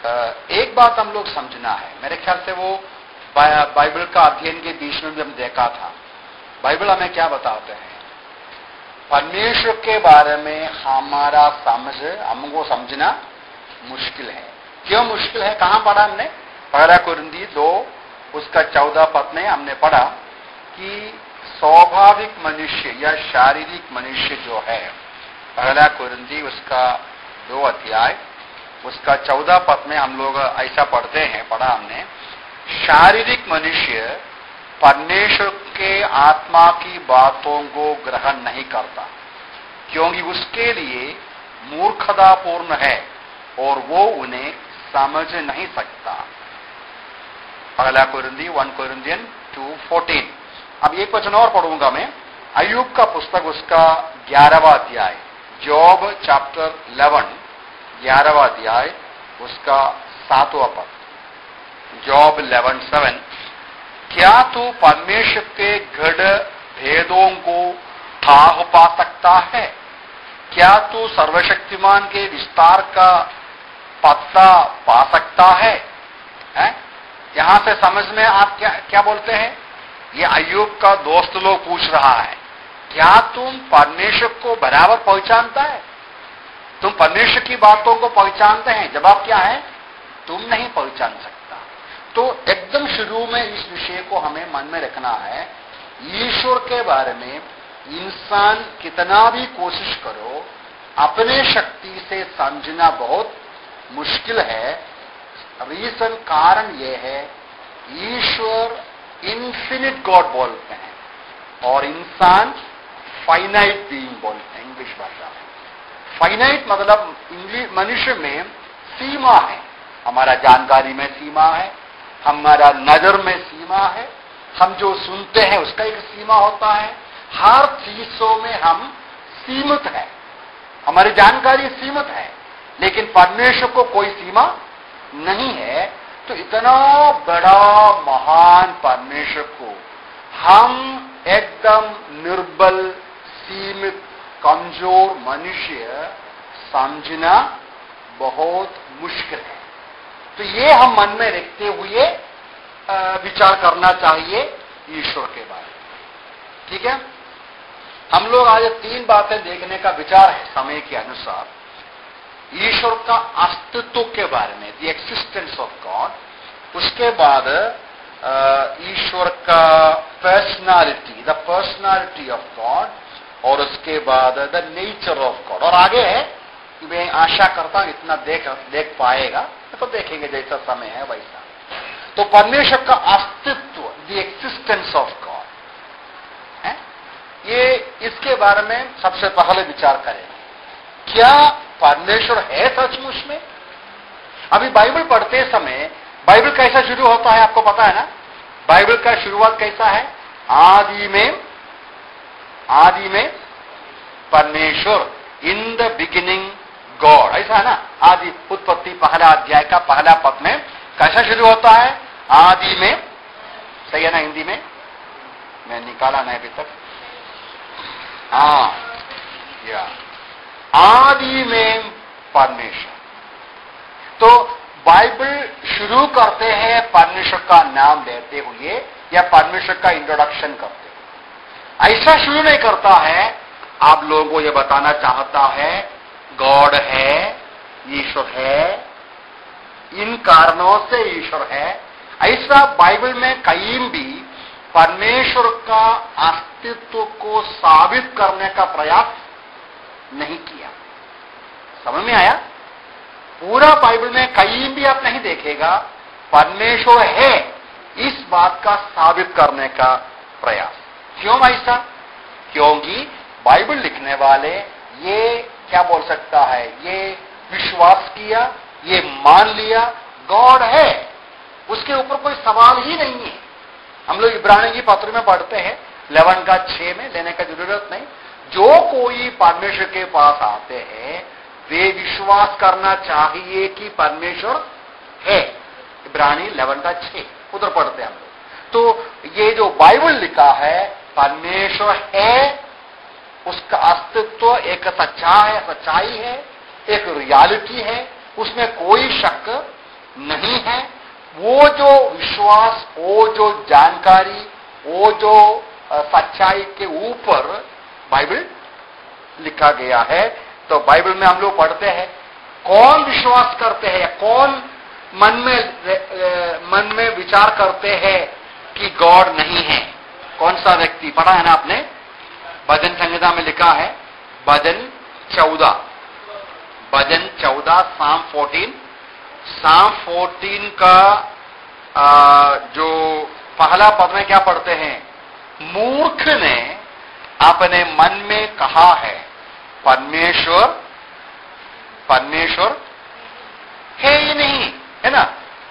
एक बात हम लोग समझना है, मेरे ख्याल से वो बाइबल का अध्ययन के बीच में भी हम देखा था। बाइबल हमें क्या बताते हैं? परमेश्वर के बारे में हमारा हमको समझना मुश्किल है। क्यों मुश्किल है? कहां पढ़ा हमने? 1 कुरिन्थी 2 उसका 14 पद में हमने पढ़ा कि स्वाभाविक मनुष्य या शारीरिक मनुष्य जो है, 1 कुरिन्थी उसका 2 अध्याय उसका 14 पद में हम लोग ऐसा पढ़ते हैं, पढ़ा हमने, शारीरिक मनुष्य परमेश्वर के आत्मा की बातों को ग्रहण नहीं करता क्योंकि उसके लिए मूर्खतापूर्ण है और वो उन्हें समझ नहीं सकता। 1 कुरिन्थी 1 Corinthians 2:14। अब एक वचन और पढ़ूंगा मैं, अय्यूब का पुस्तक उसका 11वां अध्याय, जॉब चैप्टर 11 11वां अध्याय उसका 7वां पद, जॉब 11:7। क्या तू परमेश्वर के गढ़ भेदों को ठाह पा सकता है? क्या तू सर्वशक्तिमान के विस्तार का पता पा सकता है? यहां से समझ में आप क्या बोलते हैं? ये अय्यूब का दोस्त लोग पूछ रहा है, क्या तुम परमेश्वर को बराबर पहचानता है? तुम परमेश्वर की बातों को पहचानते हैं? जवाब क्या है? तुम नहीं पहचान सकता। तो एकदम शुरू में इस विषय को हमें मन में रखना है, ईश्वर के बारे में इंसान कितना भी कोशिश करो अपने शक्ति से समझना बहुत मुश्किल है। रीजन कारण यह है, ईश्वर इन्फिनिट गॉड बोलते हैं और इंसान फाइनाइट बीइंग बोलते हैं इंग्लिश भाषा में। फाइनाइट मतलब मनुष्य में सीमा है, हमारा जानकारी में सीमा है, हमारा नजर में सीमा है, हम जो सुनते हैं उसका एक सीमा होता है, हर चीजों में हम सीमित है, हमारी जानकारी सीमित है, लेकिन परमेश्वर को कोई सीमा नहीं है। तो इतना बड़ा महान परमेश्वर को हम एकदम निर्बल, सीमित, कमजोर मनुष्य समझना बहुत मुश्किल है। तो ये हम मन में रखते हुए विचार करना चाहिए ईश्वर के बारे में। ठीक है, हम लोग आज 3 बातें देखने का विचार है समय के अनुसार। ईश्वर का अस्तित्व के बारे में, द एक्सिस्टेंस ऑफ गॉड। उसके बाद ईश्वर का personality, the personality of God, और उसके बाद द नेचर ऑफ गॉड। और आगे है, मैं आशा करता हूं इतना देख पाएगा, तो देखेंगे जैसा समय है वैसा। तो परमेश्वर का अस्तित्व, द एक्सिस्टेंस ऑफ गॉड है, ये इसके बारे में सबसे पहले विचार करेंगे। क्या परमेश्वर है सचमुच में? अभी बाइबल पढ़ते समय बाइबल कैसा शुरू होता है आपको पता है ना? बाइबल का शुरुआत कैसा है? आदि में परमेश्वर, इन द बिगिनिंग गॉड, ऐसा है ना? आदि उत्पत्ति 1 अध्याय का 1 पद में कैसा शुरू होता है? आदि में। सही है ना हिंदी में? मैं निकाला नहीं अभी तक। या आदि में परमेश्वर। तो बाइबल शुरू करते हैं परमेश्वर का नाम लेते हुए या परमेश्वर का इंट्रोडक्शन करते हुए। ऐसा शुरू नहीं करता है, आप लोगों को यह बताना चाहता है गॉड है, ईश्वर है, इन कारणों से ईश्वर है। ऐसा बाइबल में कहीं भी परमेश्वर का अस्तित्व को साबित करने का प्रयास नहीं किया। समझ में आया? पूरा बाइबल में कहीं भी आप नहीं देखेगा परमेश्वर है इस बात का साबित करने का प्रयास। क्यों ऐसा? क्योंकि बाइबल लिखने वाले ये क्या बोल सकता है, ये विश्वास किया, ये मान लिया गॉड है, उसके ऊपर कोई सवाल ही नहीं है। हम लोग इब्रानी की पत्र में पढ़ते हैं 11:6 में, लेने का जरूरत नहीं। जो कोई परमेश्वर के पास आते हैं वे विश्वास करना चाहिए कि परमेश्वर है। इब्रानी 11:6 उधर पढ़ते हैं हम लोग। तो ये जो बाइबल लिखा है परमेश्वर है, उसका अस्तित्व एक सच्चाई है, एक रियलिटी है, उसमें कोई शक नहीं है, वो जो विश्वास, वो जो जानकारी, वो जो सच्चाई के ऊपर बाइबल लिखा गया है। तो बाइबल में हम लोग पढ़ते हैं, कौन विश्वास करते हैं, कौन मन में विचार करते हैं कि गॉड नहीं है, कौन सा व्यक्ति? पढ़ा है ना आपने, भजन संहिता में लिखा है, भजन 14, साम 14, साम 14 का जो पहला पद में क्या पढ़ते हैं? मूर्ख ने अपने मन में कहा है, परमेश्वर है ही नहीं, है ना,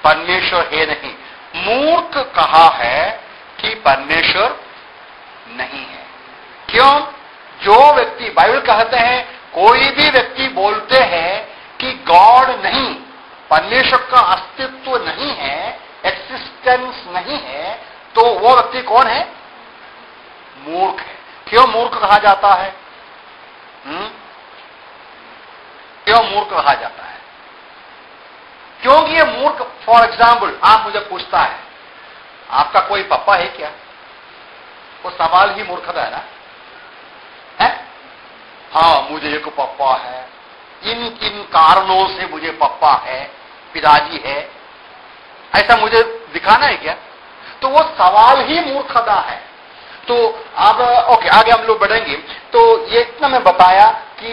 परमेश्वर है नहीं। मूर्ख कहा है कि परमेश्वर नहीं है। क्यों? जो व्यक्ति, बाइबल कहते हैं, कोई भी व्यक्ति बोलते हैं कि गॉड नहीं, परमेश्वर का अस्तित्व नहीं है, एक्सिस्टेंस नहीं है, तो वो व्यक्ति कौन है? मूर्ख है। क्यों मूर्ख कहा जाता है? क्यों मूर्ख कहा जाता है? क्योंकि ये मूर्ख, फॉर एग्जाम्पल, आप मुझे पूछता है, आपका कोई पप्पा है क्या? वो सवाल ही मूर्खता है ना, है? हाँ, मुझे एक पप्पा है, इन किन कारणों से मुझे पप्पा है, पिताजी है, ऐसा मुझे दिखाना है क्या? तो वो सवाल ही मूर्खता है। तो अब ओके, आगे हम लोग बढ़ेंगे। तो ये इतना मैं बताया कि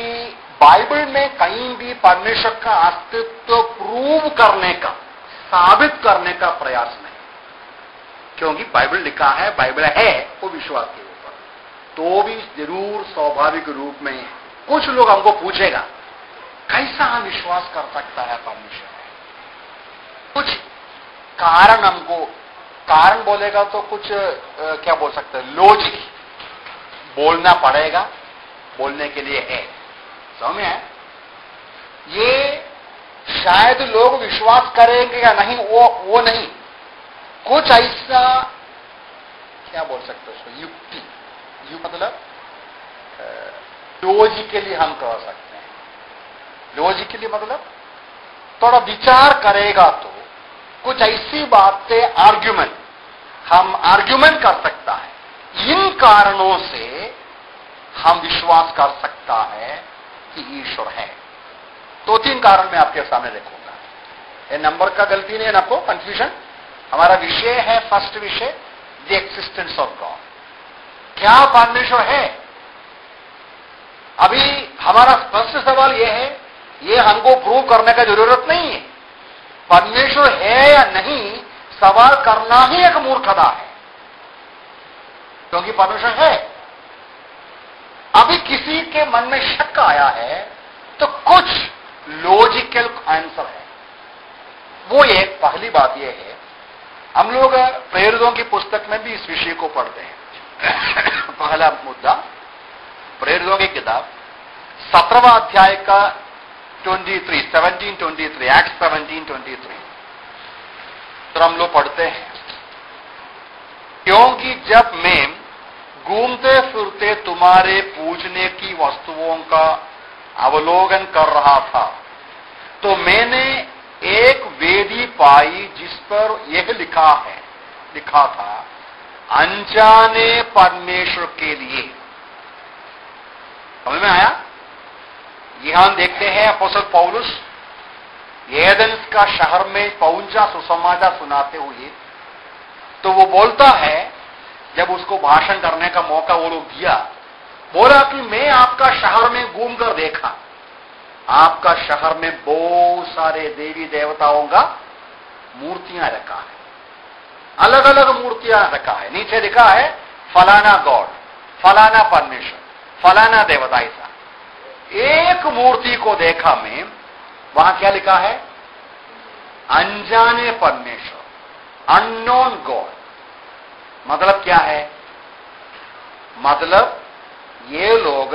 बाइबल में कहीं भी परमेश्वर का अस्तित्व प्रूव करने का, साबित करने का प्रयास नहीं, क्योंकि बाइबल लिखा है, बाइबल है, वो विश्वास के ऊपर। तो भी जरूर स्वाभाविक रूप में कुछ लोग हमको पूछेगा, कैसा हम विश्वास कर सकता है परमेश्वर है? कुछ कारण हमको, कारण बोलेगा तो कुछ क्या बोल सकते हैं, लॉजिक बोलना पड़ेगा, बोलने के लिए है, समझ में है? ये शायद लोग विश्वास करेंगे या नहीं, वो नहीं, कुछ ऐसा क्या बोल सकते हैं, युक्ति, मतलब लॉजिकली हम कह सकते हैं। लॉजिकली मतलब थोड़ा विचार करेगा तो कुछ ऐसी बातें, आर्ग्यूमेंट, हम आर्ग्यूमेंट कर सकता है, इन कारणों से हम विश्वास कर सकता है कि ईश्वर है। 2-3 कारण मैं आपके सामने रखूंगा। ये नंबर का गलती नहीं है ना, आपको कंफ्यूजन। हमारा विषय है, फर्स्ट विषय, द एक्सिस्टेंस ऑफ गॉड। क्या परमेश्वर है? अभी हमारा स्पष्ट सवाल यह है, ये हमको प्रूव करने का जरूरत नहीं है। परमेश्वर है या नहीं सवाल करना ही एक मूर्खता है, क्योंकि परमेश्वर है। अभी किसी के मन में शक आया है तो कुछ लॉजिकल आंसर है। वो एक पहली बात यह है, हम लोग प्रेरितों की पुस्तक में भी इस विषय को पढ़ते हैं। पहला मुद्दा, प्रेरितों की किताब 17वां अध्याय का 17:23, एक्ट 17:23, तो हम लोग पढ़ते हैं, क्योंकि जब मैं घूमते फिरते तुम्हारे पूजने की वस्तुओं का अवलोकन कर रहा था, तो मैंने एक वेदी पाई जिस पर यह लिखा था, अनजाने परमेश्वर के लिए। समझ में आया? यहां देखते हैं अपोस्तल पौलुस एथेंस का शहर में पहुंचा सुसमाचार सुनाते हुए, तो वो बोलता है, जब उसको भाषण करने का मौका वो लोग दिया, बोला कि मैं आपका शहर में घूमकर देखा, आपका शहर में बहुत सारे देवी देवताओं का मूर्तियां रखा है, अलग अलग मूर्तियां रखा है। नीचे लिखा है फलाना गॉड, फलाना परमेश्वर, फलाना देवता। ऐसा एक मूर्ति को देखा मैं, वहां क्या लिखा है? अनजाने परमेश्वर, अननोन गॉड। मतलब क्या है? मतलब ये लोग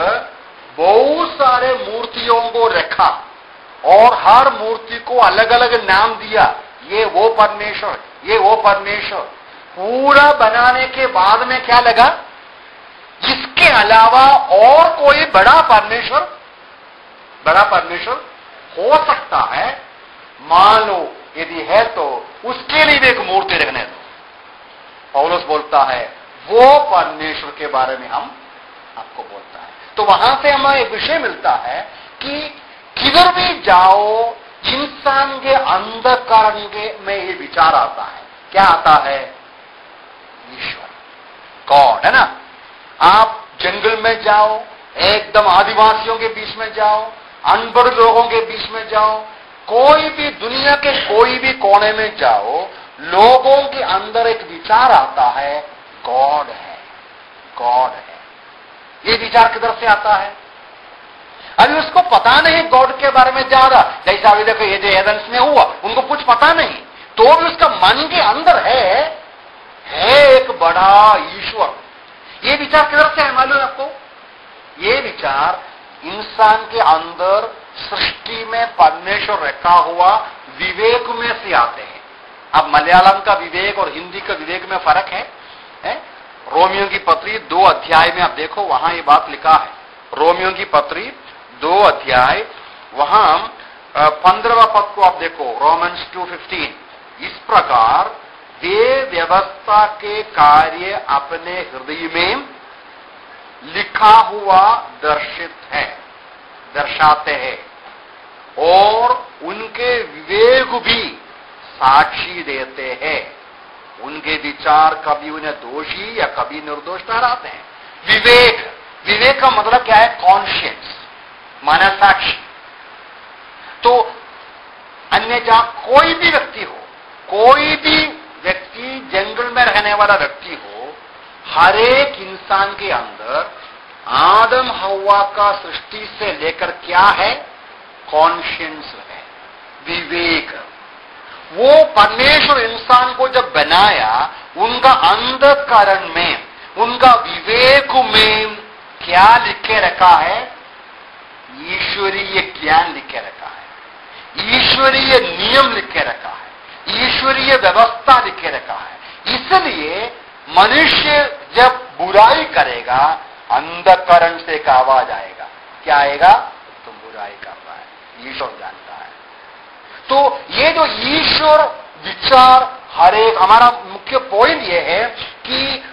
बहुत सारे मूर्तियों को रखा और हर मूर्ति को अलग अलग नाम दिया, ये वो परमेश्वर, ये वो परमेश्वर। पूरा बनाने के बाद में क्या लगा? इसके अलावा और कोई बड़ा परमेश्वर हो सकता है। मान लो यदि है तो उसके लिए भी एक मूर्ति रखने दो। पौलुस बोलता है वो परमेश्वर के बारे में हम आपको बोलता है। तो वहां से हमें एक विषय मिलता है कि किधर भी जाओ इंसान के अंधकरण में ये विचार आता है। क्या आता है? ईश्वर, गॉड, है ना। आप जंगल में जाओ, एकदम आदिवासियों के बीच में जाओ, अनपढ़ लोगों के बीच में जाओ, कोई भी दुनिया के कोई भी कोने में जाओ, लोगों के अंदर एक विचार आता है गॉड है, गॉड है। ये विचार किधर से आता है? अभी उसको पता नहीं गॉड के बारे में ज्यादा। जैसा अभी देखो ये जो एथेंस में हुआ, उनको कुछ पता नहीं, तो भी उसका मन के अंदर है एक बड़ा ईश्वर। ये विचार किधर से है मालूम है आपको? ये विचार इंसान के अंदर सृष्टि में परमेश्वर रखा हुआ विवेक में से आते हैं। अब मलयालम का विवेक और हिंदी का विवेक में फर्क है? रोमियो की पत्री 2 अध्याय में आप देखो, वहां ये बात लिखा है। रोमियो की पत्री 2 अध्याय, वहां 15वां पद को आप देखो, रोमन्स 2:15। इस प्रकार वे व्यवस्था के कार्य अपने हृदय में लिखा हुआ दर्शाते हैं और उनके विवेक भी साक्षी देते हैं। उनके विचार कभी उन्हें दोषी या कभी निर्दोष ठहराते हैं। विवेक का मतलब क्या है? कॉन्शियंस, मनसाक्षी। तो अन्य जहां कोई भी व्यक्ति हो, कोई भी व्यक्ति जंगल में रहने वाला व्यक्ति हो, हर एक इंसान के अंदर आदम हव्वा का सृष्टि से लेकर क्या है? कॉन्शियंस है, विवेक। वो परमेश्वर इंसान को जब बनाया, उनका अंधकरण में, उनका विवेक में क्या लिखे रखा है? ईश्वरीय ज्ञान लिखे रखा है, ईश्वरीय नियम लिखे रखा है, ईश्वरीय व्यवस्था लिखे रखा है। इसलिए मनुष्य जब बुराई करेगा, अंधकरण से एक आवाज आएगा। क्या आएगा? तुम बुराई कर रहा है, ईश्वर जानता है। तो ये जो ईश्वर विचार, हर एक, हमारा मुख्य पॉइंट ये है कि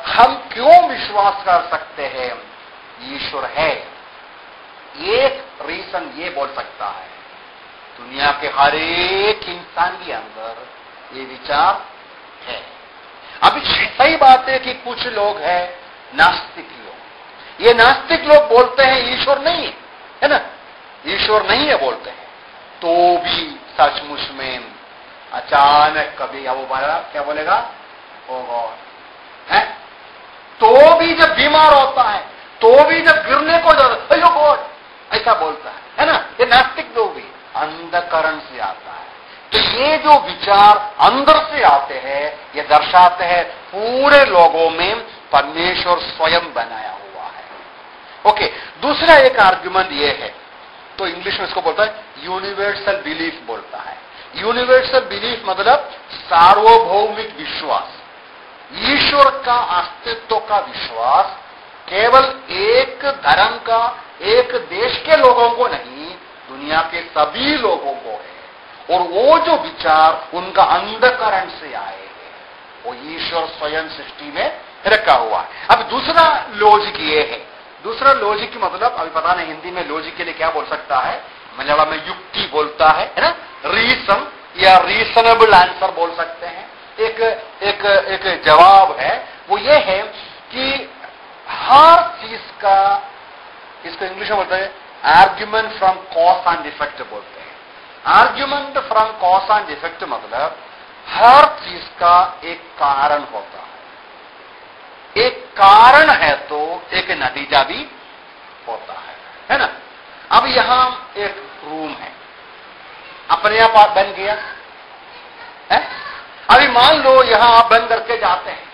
हम क्यों विश्वास कर सकते हैं ईश्वर है। एक रीजन ये बोल सकता है, दुनिया के हर एक इंसान के अंदर ये विचार है। अभी सही बात है कि कुछ लोग हैं नास्तिक लोग। ये नास्तिक लोग बोलते हैं ईश्वर नहीं है ना, ईश्वर नहीं है बोलते हैं, तो भी सचमुच में अचानक कभी वो क्या बोलेगा? ओ गॉड है। तो भी जब बीमार होता है, तो भी जब गिरने को जाता है, अयो गॉड, ऐसा बोलता है ना। ये नास्तिक लोग भी अंधकरण से आता है। तो ये जो विचार अंदर से आते हैं, ये दर्शाते हैं पूरे लोगों में परमेश्वर स्वयं बनाया हुआ है। ओके, दूसरा एक आर्ग्यूमेंट ये है, तो इंग्लिश में इसको बोलता है यूनिवर्सल बिलीफ बोलता है। यूनिवर्सल बिलीफ मतलब सार्वभौमिक विश्वास, ईश्वर का अस्तित्व का विश्वास केवल एक धर्म का, एक देश के लोगों को नहीं, दुनिया के सभी लोगों को है। और वो जो विचार उनका अंधकरण से आए हैं, वो ईश्वर स्वयं सृष्टि में रखा हुआ है। अब दूसरा लॉजिक ये है, दूसरा लॉजिक की मतलब अभी पता नहीं हिंदी में लॉजिक के लिए क्या बोल सकता है, मलयालम में युक्ति बोलता है ना, रीजन या रीजनेबल आंसर बोल सकते हैं। एक जवाब है, वो ये है कि हर चीज का, इसको इंग्लिश में बोलते हैं argument from cause and effect बोलते हैं। Argument from cause and effect मतलब हर चीज का एक कारण होता है, एक कारण है तो एक नतीजा भी होता है ना। अब यहां एक रूम है, अपने आप बन गया है। अभी मान लो यहां आप बंद करके जाते हैं,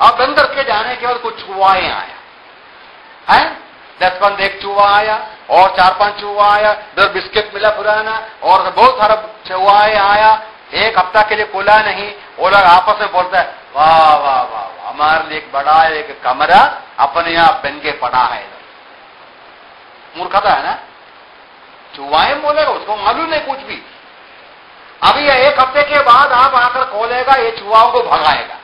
आप बंद करके जाने के बाद कुछ चूहे आया है, 10-15 एक चूहा आया और 4-5 चूहा आया, 10 बिस्किट मिला पुराना और बहुत सारा चूहे आया, एक हफ्ता के लिए खुला नहीं। वो लोग आपस में बोलता है वाह वाह वाह, हमारे लिए एक बड़ा एक कमरा अपने आप बन के पड़ा है। मूर्खता है ना, चूहे बोलेगा, उसको मालूम नहीं कुछ भी। अभी एक हफ्ते के बाद आप आकर खोलेगा, ये चूहाओं को भगाएगा।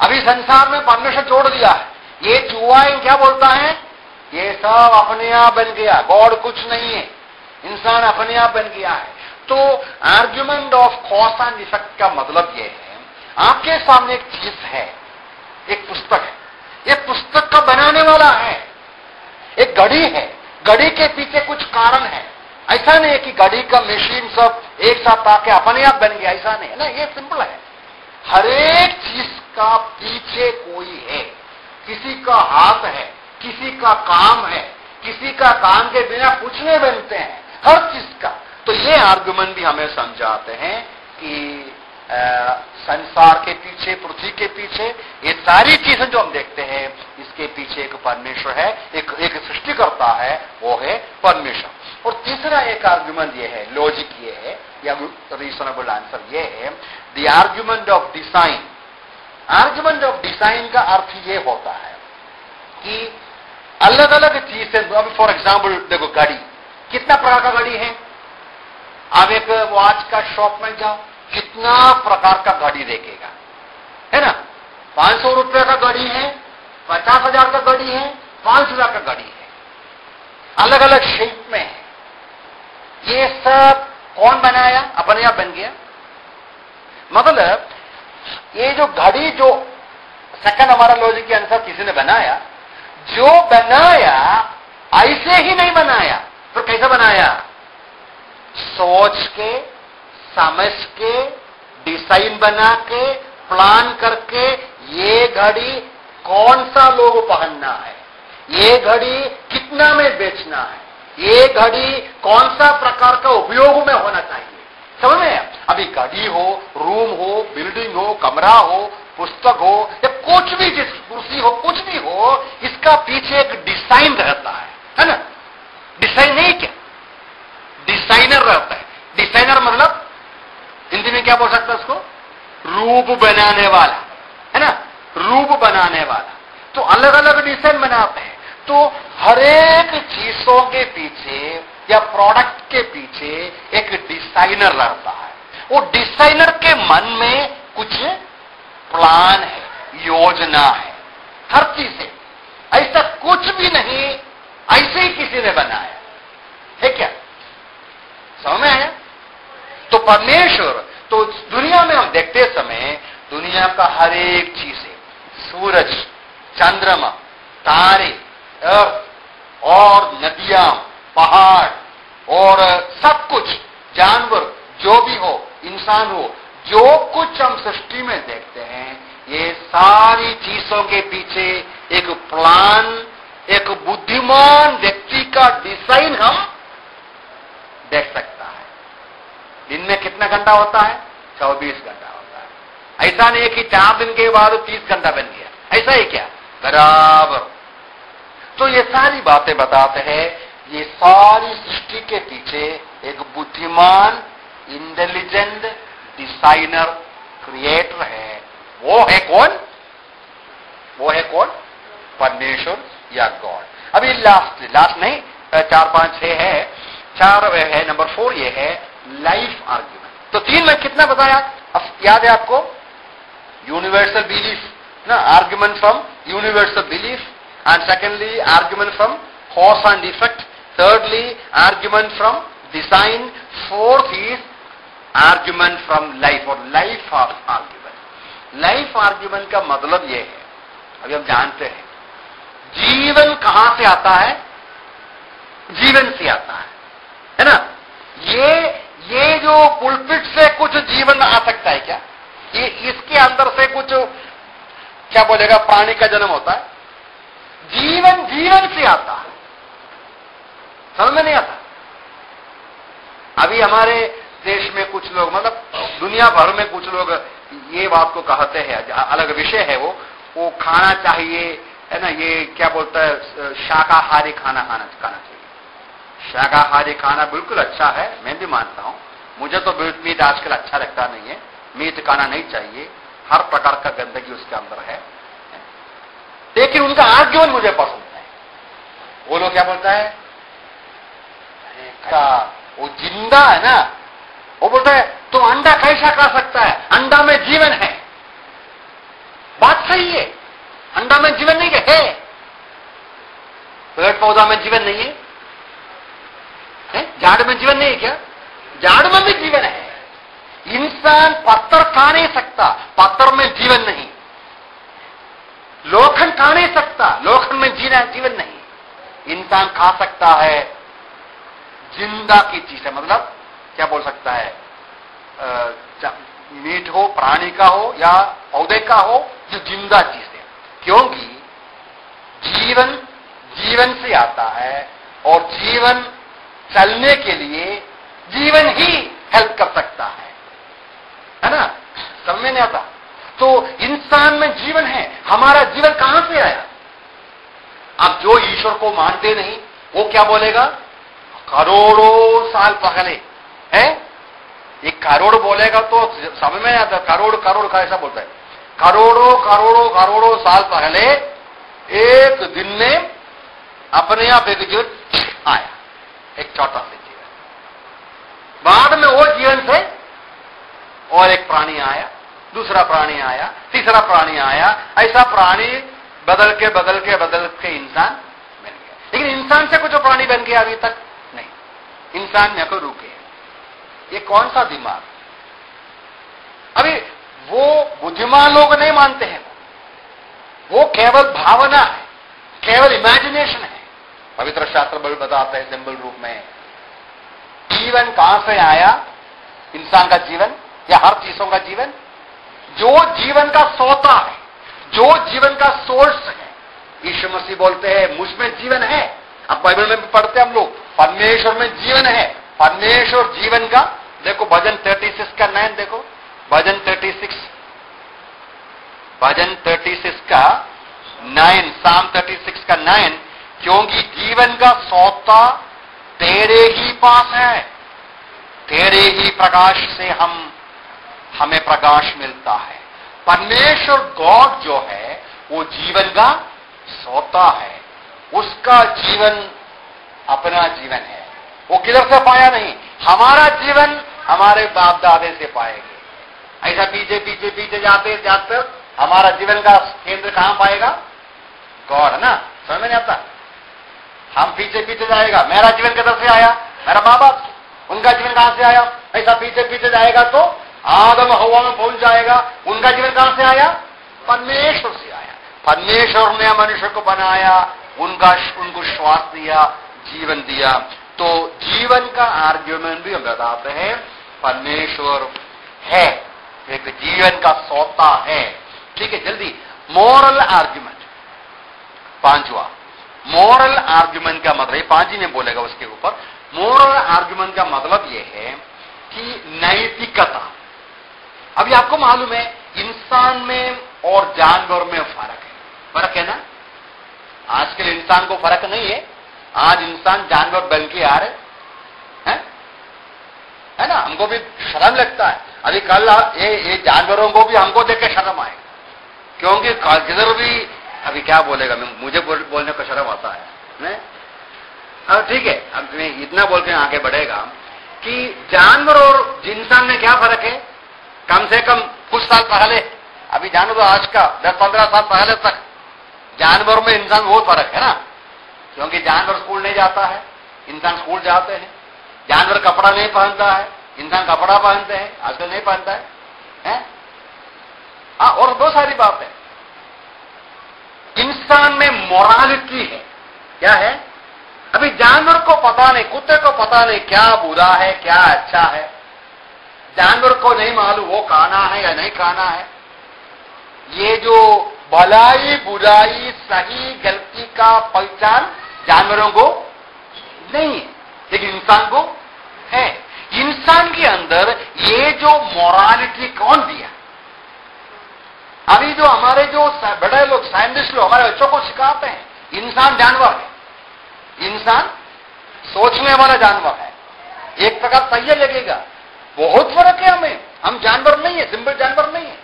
अभी संसार में परमेश्वर जोड़ दिया है, ये चूहाएं क्या बोलता है, ये सब अपने आप बन गया, गॉड कुछ नहीं है, इंसान अपने आप बन गया है। तो argument of cause and effect का मतलब ये है, आपके सामने एक चीज है, एक पुस्तक है, ये पुस्तक का बनाने वाला है, एक घड़ी है, घड़ी के पीछे कुछ कारण है। ऐसा नहीं है कि घड़ी का मशीन सब एक साथ आके अपने आप बन गया, ऐसा नहीं है ना, ये सिंपल है। हर एक चीज का पीछे कोई है, किसी का हाथ है, किसी का काम है, किसी का काम के बिना कुछ नहीं बनते हैं, हर चीज का। तो ये आर्गुमेंट भी हमें समझाते हैं कि संसार के पीछे, पृथ्वी के पीछे, ये सारी चीजें जो हम देखते हैं, इसके पीछे एक परमेश्वर है, एक सृष्टिकर्ता है, वो है परमेश्वर। और तीसरा एक आर्गुमेंट ये है, लॉजिक ये है, या रीजनेबल आंसर ये है, the argument of design. Argument of design का अर्थ ये होता है कि अलग अलग चीजें, फॉर एग्जाम्पल देखो, घड़ी, कितना प्रकार का घड़ी है? आप एक वॉच का शॉप में जाओ, कितना प्रकार का घड़ी देखेगा, है ना। 500 रुपए का घड़ी है, 50,000 का घड़ी है, 5,000 का घड़ी है, अलग अलग शेप में है। ये सब कौन बनाया? अपने आप बन गया। मतलब ये जो घड़ी, जो सेकंड हमारा लॉजिक के अनुसार किसी ने बनाया, जो बनाया ऐसे ही नहीं बनाया, तो कैसे बनाया? सोच के, समझ के, डिजाइन बना के, प्लान करके, ये घड़ी कौन सा लोग पहनना है, ये घड़ी कितना में बेचना है, ये घड़ी कौन सा प्रकार का उपयोग में होना चाहिए। समझ में? अभी घड़ी हो, रूम हो, बिल्डिंग हो, कमरा हो, पुस्तक हो, या कुछ भी, जिस कुर्सी हो, कुछ भी हो, इसका पीछे एक डिजाइन रहता है ना। डिजाइन नहीं क्या, डिजाइनर रहता है। डिजाइनर मतलब हिंदी में क्या बोल सकता है उसको? रूप बनाने वाला, है ना, रूप बनाने वाला। तो अलग अलग डिजाइन बनाते हैं। तो हर एक चीजों के पीछे या प्रोडक्ट के पीछे एक डिजाइनर रहता है। वो डिजाइनर के मन में कुछ प्लान है, योजना है, हर चीज है। ऐसा कुछ भी नहीं ऐसे ही किसी ने बनाया है क्या? समझ में आया? तो परमेश्वर, तो दुनिया में हम देखते समय दुनिया का हर एक चीज है, सूरज, चंद्रमा, तारे, अर्थ और नदियां, पहाड़ और सब कुछ, जानवर जो भी हो, इंसान हो, जो कुछ हम सृष्टि में देखते हैं, ये सारी चीजों के पीछे एक प्लान, एक बुद्धिमान व्यक्ति का डिजाइन हम देख सकता है। दिन में कितना घंटा होता है? 24 घंटा होता है। ऐसा नहीं है कि 4 दिन के बाद 30 घंटा बन गया, ऐसा ही क्या? बराबर। तो ये सारी बातें बताते हैं, ये सारी सृष्टि के पीछे एक बुद्धिमान, इंटेलिजेंट डिजाइनर, क्रिएटर है। वो है कौन? वो है कौन? परमेश्वर या गॉड। अभी लास्ट नहीं, 4, 5, 6 है। 4 है, नंबर 4 ये है लाइफ आर्ग्यूमेंट। तो 3 में कितना बताया? अब याद है आपको? यूनिवर्सल बिलीफ ना, argument from universal belief, and secondly argument from cause and effect, thirdly argument from design, fourth is argument from life or life of argument. Life argument का मतलब यह है, अभी हम जानते हैं जीवन कहां से आता है? जीवन से आता है ना। ये जो पुलपिट से कुछ जीवन आ सकता है क्या? ये इसके अंदर से कुछ क्या बोलेगा, प्राणी का जन्म होता है? जीवन से आता है। समझ में नहीं आता? अभी हमारे देश में कुछ लोग, मतलब दुनिया भर में कुछ लोग ये बात को कहते हैं, अलग विषय है वो खाना चाहिए, है ना, ये क्या बोलता है, शाकाहारी खाना चाहिए। शाकाहारी खाना बिल्कुल अच्छा है, मैं भी मानता हूं। मुझे तो मीट आजकल अच्छा लगता नहीं है, मीट खाना नहीं चाहिए, हर प्रकार का गंदगी उसके अंदर है। लेकिन उनका आर्ग्यूमेंट मुझे पसंद है। वो लोग क्या बोलता है, वो जिंदा है ना, वो बोलता है तुम अंडा कैसा खा सकता है, अंडा में जीवन है। बात सही है, अंडा में जीवन नहीं है। पेड़ पौधा में जीवन नहीं है, झाड़ में जीवन नहीं है क्या? झाड़ में भी जीवन है। इंसान पत्थर खा नहीं सकता, पत्थर में जीवन नहीं। लोखंड खा नहीं सकता, लोखंड में जीवन नहीं। इंसान खा सकता है जिंदा की चीज है, मतलब क्या बोल सकता है, मीट हो, प्राणी का हो या पौधे का हो, जो जिंदा चीज है। क्योंकि जीवन जीवन से आता है और जीवन चलने के लिए जीवन ही हेल्प कर सकता है ना? समझ में नहीं आता? तो इंसान में जीवन है, हमारा जीवन कहां से आया? अब जो ईश्वर को मानते नहीं वो क्या बोलेगा? करोड़ों साल पहले है, एक करोड़ बोलेगा तो समझ में नहीं आता। करोड़ करोड़ का ऐसा बोलता है, करोड़ों करोड़ों करोड़ों साल पहले एक दिन में अपने आप एक जीवन आया, एक छोटा सा जीवन। बाद में वो जीवन से और एक प्राणी आया, दूसरा प्राणी आया, तीसरा प्राणी आया, ऐसा प्राणी बदल के बदल के बदल के इंसान बन गया। लेकिन इंसान से कुछ प्राणी बन गया अभी तक नहीं, इंसान में को रुके। ये कौन सा दिमाग? अभी वो बुद्धिमान लोग नहीं मानते हैं, वो केवल भावना है, केवल इमेजिनेशन है। पवित्र शास्त्र बताते हैं सिंबल रूप में जीवन कहां से आया, इंसान का जीवन या हर चीजों का जीवन, जो जीवन का सोता है, जो जीवन का सोर्स है। यीशु मसीह बोलते हैं मुझ में जीवन है। अब बाइबल में भी पढ़ते हैं हम लोग, परमेश्वर में जीवन है। परमेश्वर जीवन का, देखो भजन 36 का 9, देखो भजन 36 का 9, साम 36 का 9, क्योंकि जीवन का सोता तेरे ही पास है, तेरे ही प्रकाश से हमें प्रकाश मिलता है। परमेश्वर गॉड जो है वो जीवन का सोता है, उसका जीवन अपना जीवन है, वो किधर से पाया नहीं। हमारा जीवन हमारे बाप दादे से पाएंगे। ऐसा पीछे पीछे पीछे जाते जाते हमारा जीवन का केंद्र कहां पाएगा? गॉड, है ना? समझ में नहीं आता? हम पीछे पीछे जाएगा, मेरा जीवन किधर से आया? मेरा माँ बाप, उनका जीवन कहां से आया? ऐसा पीछे पीछे जाएगा तो आदम हवा में पहुंच जाएगा। उनका जीवन कहां से आया? परमेश्वर से आया। परमेश्वर ने मनुष्य को बनाया, उनको श्वास दिया, जीवन दिया। तो जीवन का आर्ग्यूमेंट भी हम बताते हैं परमेश्वर है, एक जीवन का सोता है। ठीक है, जल्दी मॉरल आर्ग्यूमेंट, पांचवा मॉरल आर्ग्यूमेंट का मतलब, ये पांच ही में बोलेगा उसके ऊपर। मॉरल आर्ग्यूमेंट का मतलब यह है कि नैतिकता। अभी आपको मालूम है इंसान में और जानवर में फर्क है ना? आजकल इंसान को फर्क नहीं है, आज इंसान जानवर बन के आ रहे हैं, है ना? हमको भी शर्म लगता है। अभी कल ये जानवरों को भी हमको देख के शर्म आएगा, क्योंकि किधर भी अभी क्या बोलेगा, मुझे बोलने को शर्म आता है। अब ठीक है, अब मैं इतना बोल के आगे बढ़ेगा कि जानवर और इंसान में क्या फर्क है। कम से कम कुछ साल पहले, अभी जानवर आज का 10-15 साल पहले तक जानवर में इंसान बहुत फर्क है ना, क्योंकि जानवर स्कूल नहीं जाता है, इंसान स्कूल जाते हैं। जानवर कपड़ा नहीं पहनता है, इंसान कपड़ा पहनते हैं, आजकल नहीं पहनता है? और बहुत सारी बात है। इंसान में मोरालिटी है, क्या है? अभी जानवर को पता नहीं, कुत्ते को पता नहीं क्या बुरा है क्या अच्छा है, जानवर को नहीं मालूम वो खाना है या नहीं खाना है। ये जो भलाई बुराई सही गलती का पहचान जानवरों को नहीं है, लेकिन इंसान को है। इंसान के अंदर ये जो मोरालिटी कौन दिया? अभी जो हमारे जो बड़े लोग साइंटिस्ट लोग हमारे बच्चों को सिखाते हैं, इंसान जानवर है, इंसान सोचने वाला जानवर है। एक प्रकार सही लगेगा, बहुत फर्क है हमें, हम जानवर नहीं है, सिंपल जानवर नहीं है,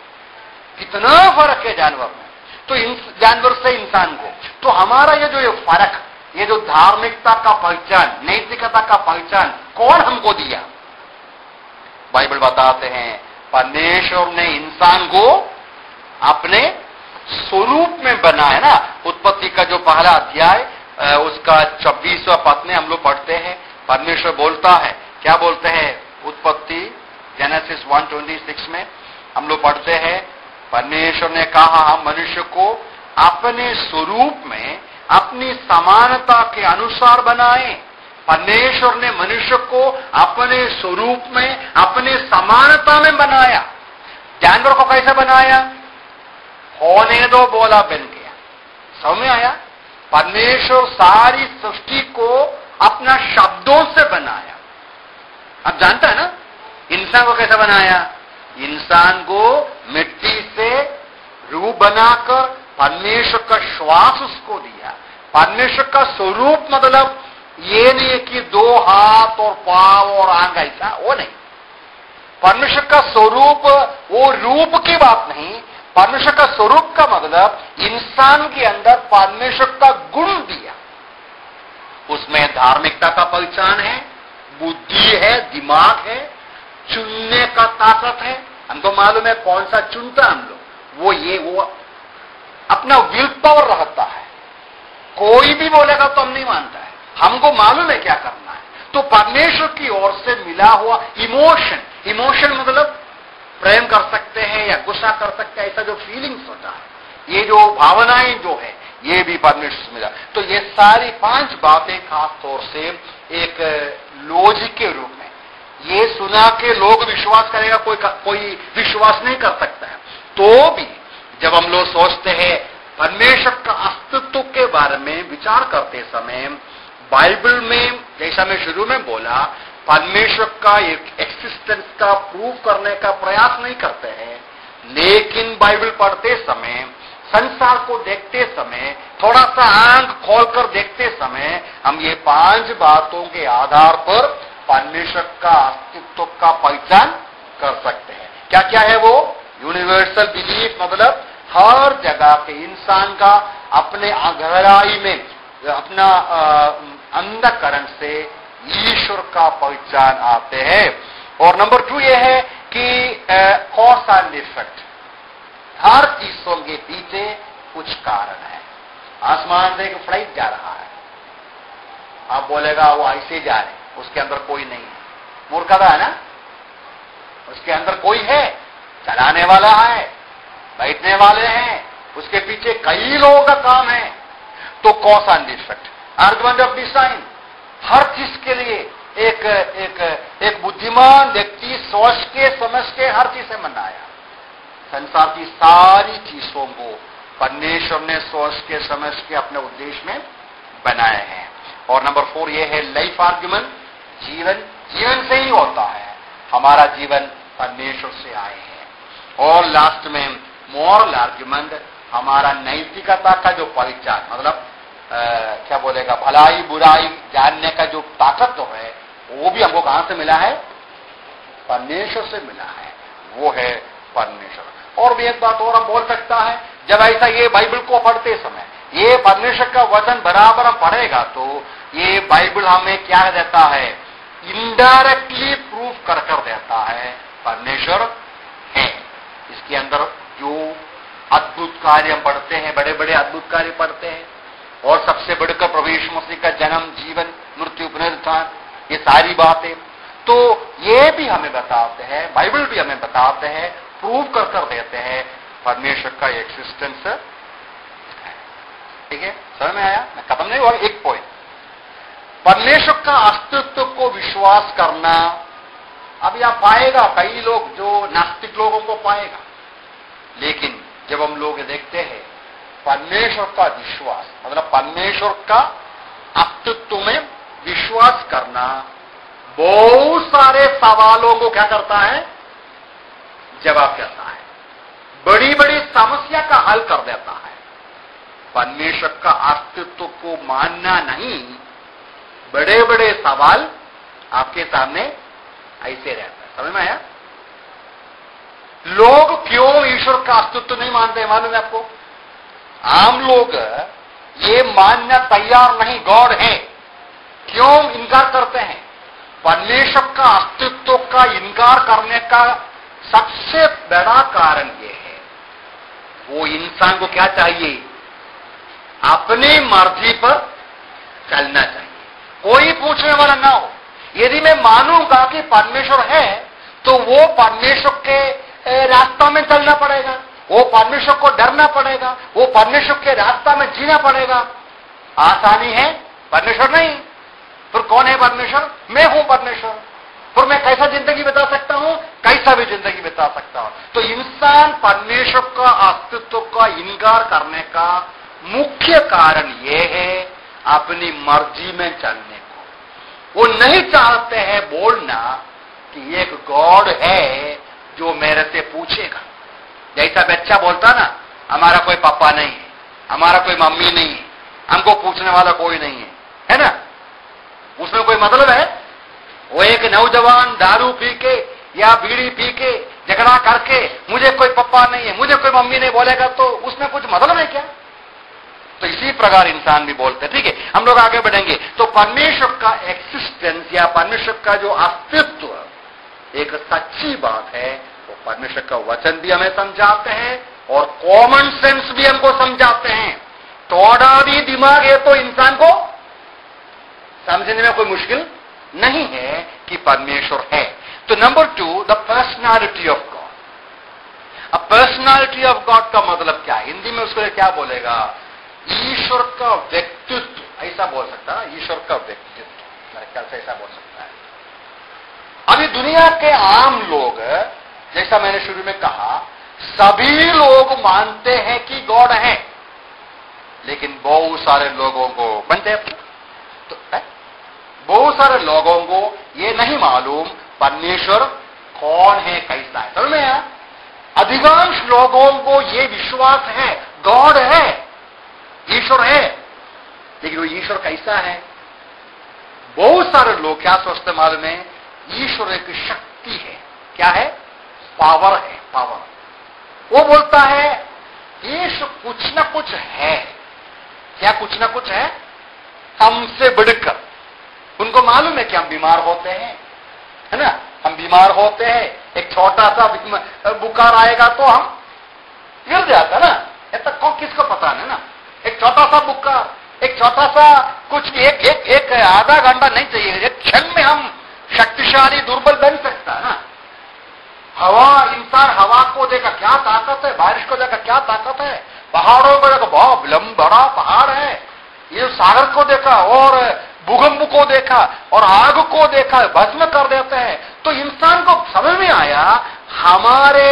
कितना फर्क है जानवर में। तो जानवर से इंसान को, तो हमारा ये फर्क, ये जो धार्मिकता का पहचान, नैतिकता का पहचान कौन हमको दिया? बाइबल बताते हैं परमेश्वर ने इंसान को अपने स्वरूप में बनाया ना। उत्पत्ति का जो पहला अध्याय उसका 26वां पद में हम लोग पढ़ते हैं, परमेश्वर बोलता है, क्या बोलते हैं? उत्पत्ति जेनेसिस 1:26 में हम लोग पढ़ते हैं, परमेश्वर ने कहा हम मनुष्य को अपने स्वरूप में अपनी समानता के अनुसार बनाए। परमेश्वर ने मनुष्य को अपने स्वरूप में अपने समानता में बनाया। जानवर को कैसे बनाया? होने दो बोला बन गया। समझ में आया? परमेश्वर सारी सृष्टि को अपना शब्दों से बनाया। अब जानता है ना इंसान को कैसे बनाया? इंसान को मिट्टी से रूप बनाकर परमेश्वर का श्वास उसको दिया। परमेश्वर का स्वरूप मतलब ये नहीं कि दो हाथ और पांव और आंख ऐसा, वो नहीं। परमेश्वर का स्वरूप वो रूप की बात नहीं। परमेश्वर का स्वरूप का मतलब इंसान के अंदर परमेश्वर का गुण दिया। उसमें धार्मिकता का पहचान है, बुद्धि है, दिमाग है, चुनने का ताकत है। हमको मालूम है कौन सा चुनता हम लोग, वो अपना विल पावर रहता है। कोई भी बोलेगा तो हम नहीं मानता है, हमको मालूम है क्या करना है। तो परमेश्वर की ओर से मिला हुआ इमोशन मतलब प्रेम कर सकते हैं या गुस्सा कर सकते हैं, ऐसा जो फीलिंग्स होता है, ये जो भावनाएं जो है, ये भी परमेश्वर से मिला। तो ये सारी 5 बातें खास तौर से एक लॉजिक के रूप में, ये सुना के लोग विश्वास करेगा, कोई विश्वास नहीं कर सकता है। तो भी जब हम लोग सोचते हैं परमेश्वर का अस्तित्व के बारे में विचार करते समय, बाइबल में जैसा मैं शुरू में बोला, परमेश्वर का एक एक्सिस्टेंस का प्रूव करने का प्रयास नहीं करते हैं, लेकिन बाइबल पढ़ते समय, संसार को देखते समय, थोड़ा सा आंख खोलकर देखते समय, हम ये 5 बातों के आधार पर परमेश्वर का अस्तित्व का पहचान कर सकते हैं। क्या क्या है वो? यूनिवर्सल बिलीफ मतलब हर जगह के इंसान का अपने गहराई में, अपना अंधकरण से ईश्वर का पहचान आते हैं। और नंबर 2 ये है कि कॉज एंड इफेक्ट, हर चीजों के पीछे कुछ कारण है। आसमान से एक फ्लाइट जा रहा है, आप बोलेगा वो ऐसे जा रहे, उसके अंदर कोई नहीं है, मूर्खता है ना। उसके अंदर कोई है, चलाने वाला है, बैठने वाले हैं, उसके पीछे कई लोगों का काम है। तो cause and effect, argument of design, हर चीज के लिए एक बुद्धिमान व्यक्ति सोच के समझ के हर चीज से बनाया। संसार की सारी चीजों को परमेश्वर ने सोच के समझ के अपने उद्देश्य में बनाए हैं। और नंबर 4 ये है लाइफ आर्ग्यूमेंट, जीवन से ही होता है, हमारा जीवन परमेश्वर से आए हैं। और लास्ट में मॉरल आर्ग्यूमेंट, हमारा नैतिकता का जो पहचान, मतलब क्या बोलेगा, भलाई बुराई जानने का जो ताकत तो है, वो भी हमको कहां से मिला है? परमेश्वर से मिला है, वो है परमेश्वर। और भी एक बात और हम बोल सकता है, जब ऐसा ये बाइबल को पढ़ते समय ये परमेश्वर का वचन बराबर हम पढ़ेगा तो ये बाइबल हमें क्या देता है? इनडायरेक्टली प्रूफ कर देता है परमेश्वर है। इसके अंदर जो अद्भुत कार्य हम पढ़ते हैं, बड़े बड़े अद्भुत कार्य पढ़ते हैं, और सबसे बढ़कर प्रभु यीशु मसीह का जन्म, जीवन, मृत्यु, पुनरुत्थान, ये सारी बातें, तो ये भी हमें बताते हैं, बाइबल भी हमें बताते हैं, प्रूव कर देते हैं परमेश्वर का एक्सिस्टेंस है। ठीक है, समझ में आया? मैं खत्म नहीं हुआ, एक पॉइंट, परमेश्वर का अस्तित्व को विश्वास करना। अब यह पाएगा कई लोग, जो नास्तिक लोगों को पाएगा, लेकिन जब हम लोग देखते हैं परमेश्वर का विश्वास, मतलब परमेश्वर का अस्तित्व में विश्वास करना, बहुत सारे सवालों को क्या करता है? जवाब देता है, बड़ी बड़ी समस्या का हल कर देता है। परमेश्वर का अस्तित्व को मानना नहीं, बड़े बड़े सवाल आपके सामने ऐसे रहता है। समझ में आया? लोग क्यों ईश्वर का अस्तित्व नहीं मानते मालूम है आपको? आम लोग ये मानना तैयार नहीं गॉड है, क्यों इनकार करते हैं? परमेश्वर का अस्तित्व का इनकार करने का सबसे बड़ा कारण यह है, वो इंसान को क्या चाहिए? अपनी मर्जी पर चलना चाहिए, कोई पूछने वाला ना हो। यदि मैं मानूंगा कि परमेश्वर है, तो वो परमेश्वर के रास्ता में चलना पड़ेगा, वो परमेश्वर को डरना पड़ेगा, वो परमेश्वर के रास्ता में जीना पड़ेगा। आसानी है? परमेश्वर नहीं। फिर कौन है परमेश्वर? मैं हूं परमेश्वर। फिर मैं कैसा जिंदगी बिता सकता हूं? कैसा भी जिंदगी बिता सकता हूं। तो इंसान परमेश्वर का अस्तित्व का इनकार करने का मुख्य कारण यह है अपनी मर्जी में चलने को। वो नहीं चाहते हैं बोलना कि एक गॉड है जो मेरे से पूछेगा। जैसा बच्चा बोलता ना, हमारा कोई पापा नहीं है, हमारा कोई मम्मी नहीं है, हमको पूछने वाला कोई नहीं है ना? उसमें कोई मतलब है? वो एक नौजवान दारू पी के या बीड़ी पी के झगड़ा करके मुझे कोई पापा नहीं है, मुझे कोई मम्मी नहीं बोलेगा, तो उसमें कुछ मतलब है क्या? तो इसी प्रकार इंसान भी बोलते हैं। ठीक है, हम लोग आगे बढ़ेंगे। तो परमेश्वर का एक्सिस्टेंस या परमेश्वर का जो अस्तित्व एक सच्ची बात है, वो परमेश्वर का वचन भी हमें समझाते हैं और कॉमन सेंस भी हमको समझाते हैं। थोड़ा भी दिमाग है तो इंसान को समझने में कोई मुश्किल नहीं है कि परमेश्वर है। तो number 2, the personality of God. अब पर्सनालिटी ऑफ गॉड का मतलब क्या है? हिंदी में उसको क्या बोलेगा? ईश्वर का व्यक्तित्व, ऐसा बोल सकता है। ईश्वर का व्यक्तित्व मेरे ख्याल से ऐसा बोल सकता है। अभी दुनिया के आम लोग, जैसा मैंने शुरू में कहा, सभी लोग मानते हैं कि गॉड है, लेकिन बहुत सारे लोगों को बनते हैं तो बहुत सारे लोगों को ये नहीं मालूम परमेश्वर कौन है, कैसा है। समझ में? अधिकांश लोगों को ये विश्वास है गॉड है, ईश्वर है, लेकिन वो ईश्वर कैसा है? बहुत सारे लोग क्या सोचते मालूम है? ईश्वर एक शक्ति है। क्या है? पावर है, पावर। वो बोलता है ईश्वर कुछ ना कुछ है। क्या कुछ ना कुछ है? हमसे बढ़कर। उनको मालूम है कि हम बीमार होते हैं, है ना? हम बीमार होते हैं, एक छोटा सा बुखार आएगा तो हम गिर जाता ना। ऐसा किसको पता है ना? एक छोटा सा बुखार, एक छोटा सा कुछ, एक आधा घंटा नहीं चाहिए, एक क्षण में हम शक्तिशाली दुर्बल बन सकता है ना। हवा, इंसान हवा को देखा क्या ताकत है, बारिश को देखा क्या ताकत है, पहाड़ों को देखा बहुत बड़ा पहाड़ है, ये सागर को देखा और भूकंप को देखा और आग को देखा, भस्म कर देते हैं। तो इंसान को समझ में आया हमारे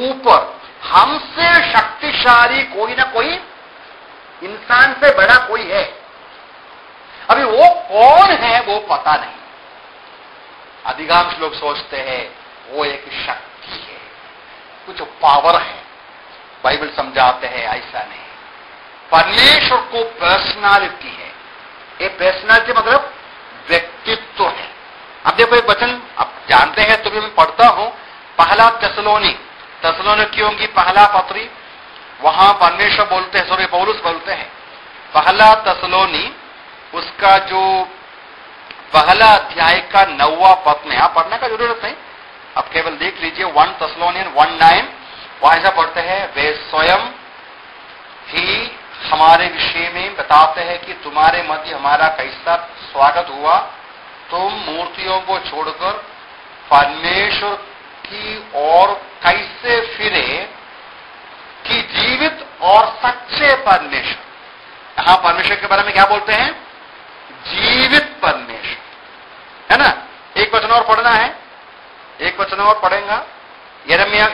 ऊपर हमसे शक्तिशाली कोई ना कोई, इंसान से बड़ा कोई है। अभी वो कौन है वो पता नहीं। अधिकांश लोग सोचते हैं वो एक शक्ति है, कुछ पावर है। बाइबल समझाते हैं ऐसा नहीं। परमेश्वर को पर्सनालिटी है। ये पर्सनालिटी मतलब व्यक्तित्व है। अब देखो एक वचन आप जानते हैं तो भी मैं पढ़ता हूं, पहला तसलोनिकियों की पहला पत्री, वहां परमेश्वर बोलते हैं, सॉरी पौलुस बोलते हैं, पहला तसलोनी उसका जो पहला अध्याय का 9वां पद में, आप पढ़ने का जरूरत नहीं, आप केवल देख लीजिए 1 Thessalonians 1:9, वहां ऐसा पढ़ते हैं, वे स्वयं ही हमारे विषय में बताते हैं कि तुम्हारे मध्य हमारा कैसा स्वागत हुआ, तुम मूर्तियों को छोड़कर परमेश्वर की ओर कैसे फिरे कि जीवित और सच्चे परमेश्वर। यहां परमेश्वर के बारे में क्या बोलते हैं? जीवित परमेश्वर, है ना? एक वचन और पढ़ना है, एक वचन और पढ़ेगा। यिर्मयाह,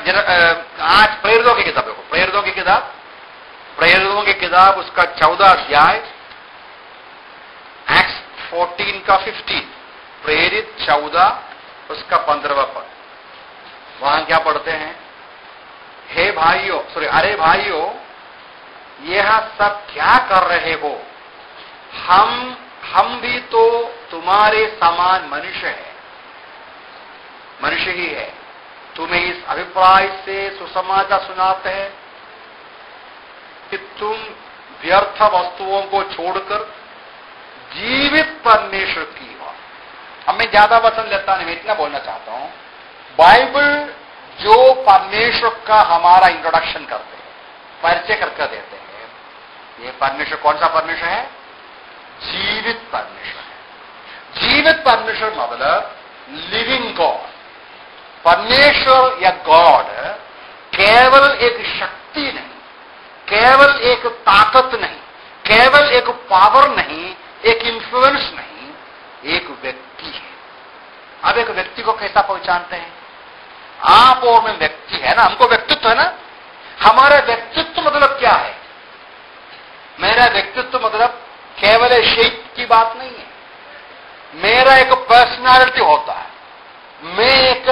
आज प्रेरितों की किताब देखो, प्रेरितों की किताब उसका 14 अध्याय, एक्ट्स 14 का 15, प्रेरित 14 उसका 15वां पद। वहां क्या पढ़ते हैं? हे भाइयों, अरे भाइयों, यह सब क्या कर रहे हो? हम भी तो तुम्हारे समान मनुष्य ही है। तुम्हें इस अभिप्राय से सुसमाचार सुनाते हैं कि तुम व्यर्थ वस्तुओं को छोड़कर जीवित परमेश्वर की ओर, अब मैं ज्यादा वचन लेता नहीं, मैं इतना बोलना चाहता हूं, बाइबल जो परमेश्वर का हमारा इंट्रोडक्शन करते हैं, परिचय करके देते हैं, ये परमेश्वर कौन सा परमेश्वर है? जीवित परमेश्वर है। जीवित परमेश्वर मतलब लिविंग गॉड। परमेश्वर या गॉड केवल एक शक्ति नहीं, केवल एक ताकत नहीं, केवल एक पावर नहीं, एक इन्फ्लुएंस नहीं, एक व्यक्ति है। अब एक व्यक्ति को कैसा पहचानते हैं? आप और मैं व्यक्ति है ना, हमको व्यक्तित्व है ना। हमारा व्यक्तित्व मतलब क्या है? मेरा व्यक्तित्व मतलब केवल शेप की बात नहीं है, मेरा एक पर्सनालिटी होता है। मैं एक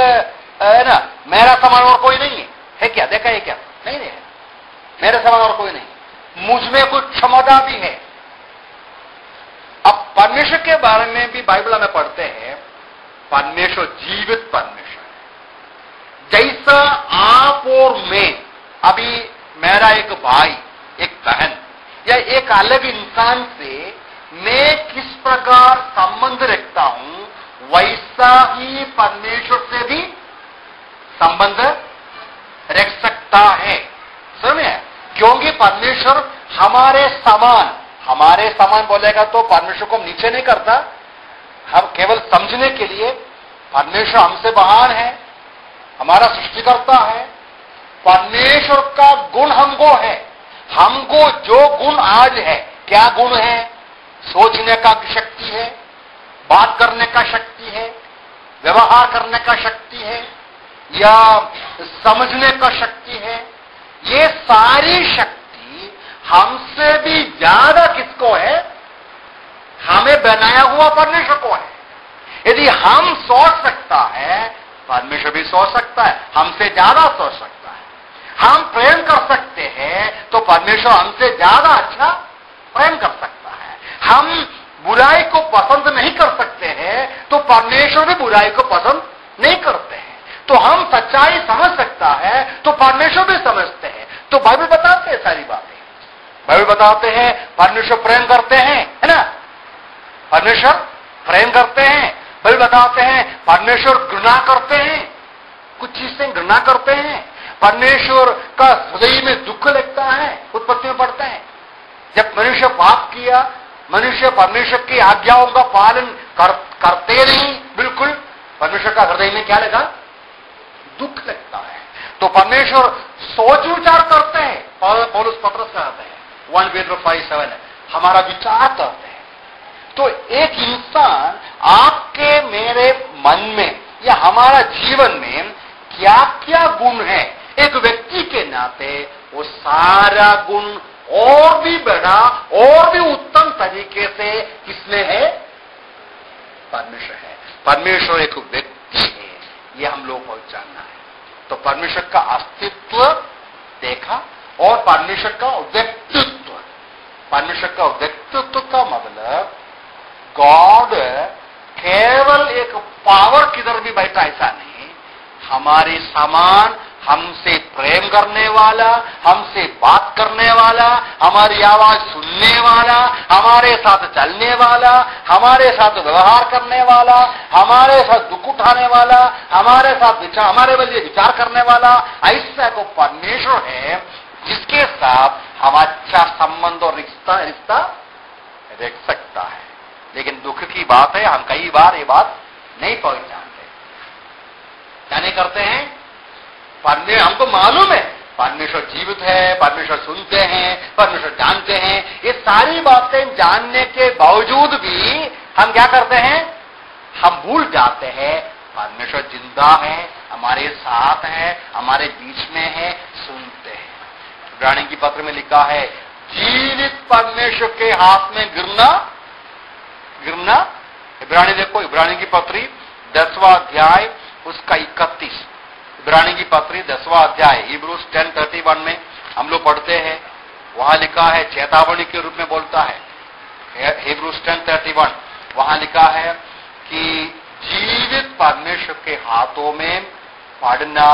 है ना, मेरा समान और कोई नहीं है क्या? देखा है क्या? नहीं है, मेरे समान और कोई नहीं। मुझ में कुछ क्षमता भी है। अब परमेश्वर के बारे में भी बाइबल में पढ़ते हैं, परमेश्वर जीवित परमेश्वर है। जैसा आप और मैं, अभी मेरा एक भाई, एक बहन या एक अलग इंसान से मैं किस प्रकार संबंध रखता हूं, वैसा ही परमेश्वर से भी संबंध रख सकता है। समझे? क्योंकि परमेश्वर हमारे समान बोलेगा तो परमेश्वर को हम नीचे नहीं करता। हम केवल समझने के लिए, परमेश्वर हमसे महान है, हमारा सृष्टिकर्ता है। परमेश्वर का गुण हमको है। हमको जो गुण आज है, क्या गुण है? सोचने का शक्ति है, बात करने का शक्ति है, व्यवहार करने का शक्ति है, या समझने का शक्ति है। ये सारी शक्ति हमसे भी ज्यादा किसको है? हमें बनाया हुआ परमेश्वर को है। यदि हम सोच सकता है, परमेश्वर भी सोच सकता है, हमसे ज्यादा सोच सकता है। हम प्रेम कर सकते हैं तो परमेश्वर हमसे ज्यादा अच्छा प्रेम कर सकता है। हम बुराई को पसंद नहीं कर सकते हैं तो परमेश्वर भी बुराई को पसंद नहीं करते हैं। तो हम सच्चाई समझ सकता है तो परमेश्वर भी समझते हैं। तो बाइबल बताते हैं सारी बातें। बाइबल बताते हैं परमेश्वर प्रेम करते हैं, है ना? परमेश्वर प्रेम करते हैं। बाइबल बताते हैं परमेश्वर घृणा करते हैं, कुछ चीजें घृणा करते हैं। परमेश्वर का हृदय में दुख लगता है, उत्पत्ति में पढ़ते हैं। जब मनुष्य पाप किया, मनुष्य परमेश्वर की आज्ञाओं का पालन करते नहीं, बिल्कुल, परमेश्वर का हृदय में क्या लगा? दुख लगता है। तो परमेश्वर सोच विचार करते हैं। पौलुस पत्रस कहते हैं 1 Peter 5:7, हमारा विचार करते हैं। तो एक इंसान आपके मेरे मन में या हमारा जीवन में क्या क्या गुण है, एक व्यक्ति के नाते वो सारा गुण और भी बड़ा और भी उत्तम तरीके से किसमें है? परमेश्वर है। परमेश्वर एक व्यक्ति है, ये हम लोग को जानना है। तो परमेश्वर का अस्तित्व देखा और परमेश्वर का व्यक्तित्व। परमेश्वर का व्यक्तित्व का मतलब गॉड केवल एक पावर किधर भी बैठा ऐसा नहीं, हमारे समान हमसे प्रेम करने वाला, हमसे बात करने वाला, हमारी आवाज सुनने वाला, हमारे साथ चलने वाला, हमारे साथ व्यवहार करने वाला, हमारे साथ दुख उठाने वाला, हमारे साथ हमारे लिए विचार करने वाला, ऐसा को परमेश्वर है जिसके साथ हम अच्छा संबंध और रिश्ता रख सकता है। लेकिन दुख की बात है, हम कई बार ये बात नहीं पहचानते। क्या नहीं करते हैं? हमको मालूम है परमेश्वर जीवित है, परमेश्वर सुनते हैं, परमेश्वर जानते हैं। ये सारी बातें जानने के बावजूद भी हम क्या करते हैं? हम भूल जाते हैं परमेश्वर जिंदा है, हमारे साथ है, हमारे बीच में है, सुनते हैं। इब्रानी की पत्र में लिखा है जीवित परमेश्वर के हाथ में गिरना। इब्रानी देखो, इब्रानी की पत्री 10वां अध्याय उसका 31। इब्रानी की पत्री 10वां अध्याय हिब्रूज 10:31 में हम लोग पढ़ते हैं, वहां लिखा है, चेतावनी के रूप में बोलता है। हिब्रूज 10:31 वहां लिखा है कि जीवित परमेश्वर के हाथों में पड़ना